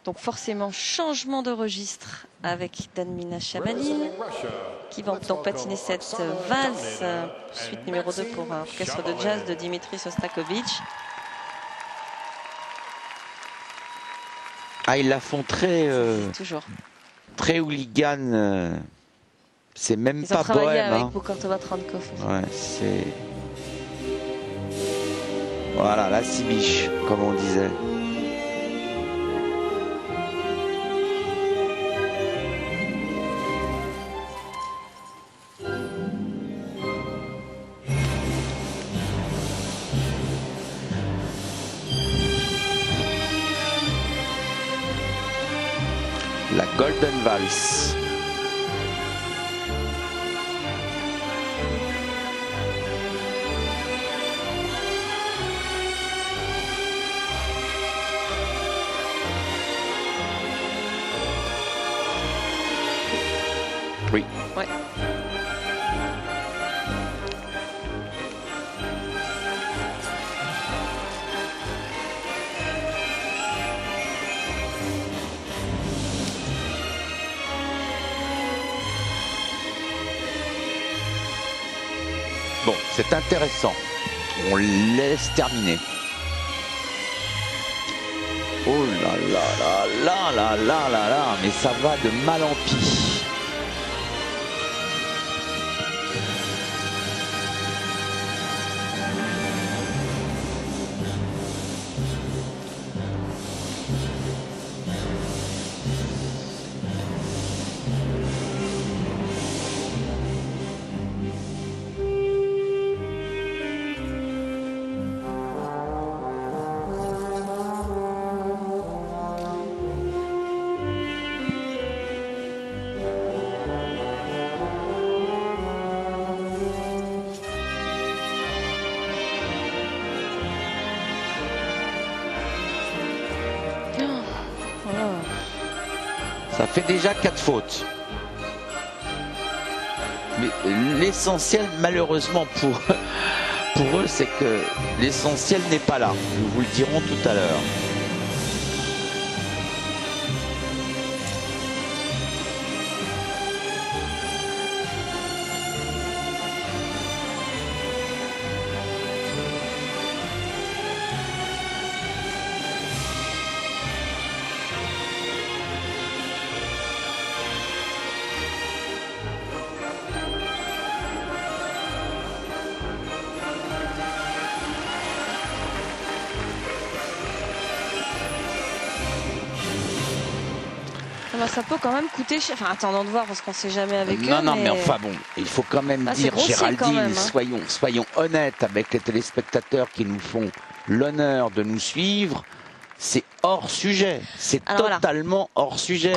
Donc forcément, changement de registre avec Danmina Chamalil qui va donc patiner cette valse, suite numéro 2 pour orchestre de jazz de Dimitri Sostakovich. Ah, ils la font très, très hooligan. C'est même pas bohème. Ils ont travaillé avec Bukantova Trankov. Ouais, c'est... Voilà, la cibiche, comme on disait. La Golden Valse. Oui. Ouais. Bon, c'est intéressant. On laisse terminer. Oh là là là là là là là là, mais ça va de mal en pis. Ça fait déjà 4 fautes. Mais l'essentiel, malheureusement pour eux, c'est que l'essentiel n'est pas là. Nous vous le dirons tout à l'heure. Ça peut quand même coûter cher. Enfin, attendons de voir parce qu'on ne sait jamais avec eux. Non, mais enfin bon, il faut quand même dire, Géraldine, soyons honnêtes avec les téléspectateurs qui nous font l'honneur de nous suivre. C'est hors sujet. C'est totalement hors sujet.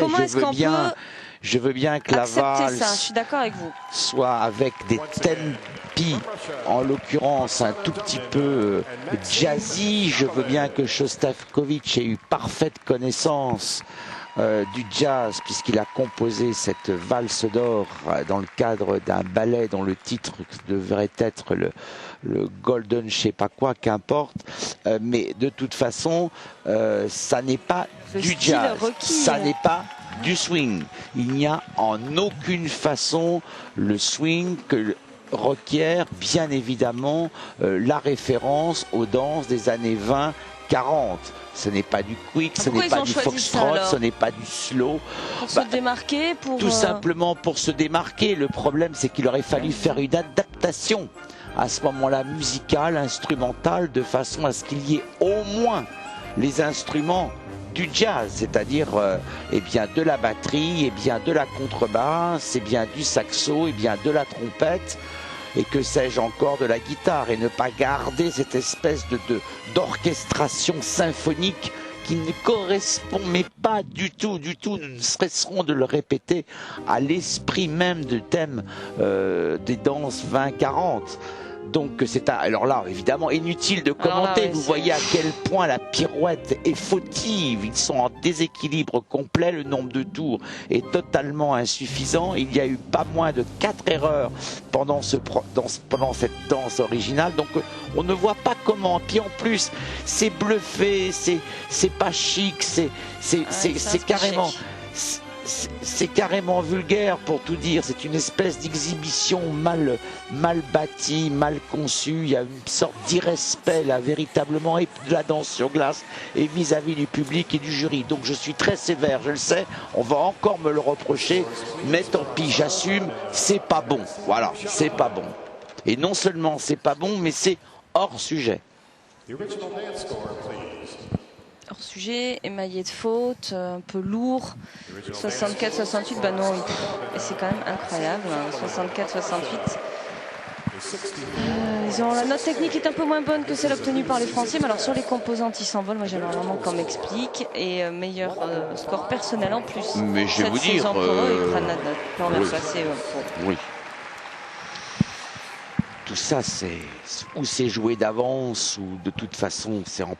Je veux bien que la valse je suis d'accord avec vous. soit avec des tempi, en l'occurrence un tout petit peu jazzy. Je veux bien que Shostakovich ait eu parfaite connaissance du jazz, puisqu'il a composé cette valse d'or dans le cadre d'un ballet dont le titre devrait être le Golden je sais pas quoi, qu'importe, mais de toute façon ça n'est pas du jazz, ça n'est pas du swing. Il n'y a en aucune façon le swing que requiert bien évidemment la référence aux danses des années 20-40. Ce n'est pas du quick, ce n'est pas du foxtrot, ce n'est pas du slow. Pour se démarquer, tout simplement pour se démarquer. Le problème, c'est qu'il aurait fallu faire une adaptation à ce moment-là musicale, instrumentale, de façon à ce qu'il y ait au moins les instruments du jazz, c'est-à-dire eh bien de la batterie, et bien de la contrebasse, et bien du saxo, et bien de la trompette. Et que sais-je encore de la guitare, et ne pas garder cette espèce d'orchestration symphonique qui ne correspond mais pas du tout, nous ne cesserons de le répéter, à l'esprit même du thème des danses 20-40. Donc c'est alors là, évidemment, inutile de commenter. Là, oui, vous voyez à quel point la pirouette est fautive. Ils sont en déséquilibre complet. Le nombre de tours est totalement insuffisant. Il y a eu pas moins de 4 erreurs pendant cette danse originale. Donc on ne voit pas comment. Puis en plus, c'est bluffé, c'est pas chic, c'est carrément. C'est carrément vulgaire pour tout dire, c'est une espèce d'exhibition mal bâtie, mal conçue, il y a une sorte d'irrespect là véritablement et de la danse sur glace et vis-à-vis du public et du jury. Donc je suis très sévère, je le sais, on va encore me le reprocher, mais tant pis, j'assume, c'est pas bon, voilà, c'est pas bon. Et non seulement c'est pas bon, mais c'est hors sujet. Hors sujet, émaillé de fautes, un peu lourd. 64-68, bah non, et c'est quand même incroyable. 64-68. La note technique est un peu moins bonne que celle obtenue par les Français, mais alors sur les composantes, ils s'envolent. Moi, j'aimerais vraiment qu'on m'explique. Et meilleur score personnel en plus. Mais je vais vous dire, pour eux, ils prennent la note. Non, oui. Ça, c'est oui. Tout ça, c'est joué d'avance ou de toute façon, c'est en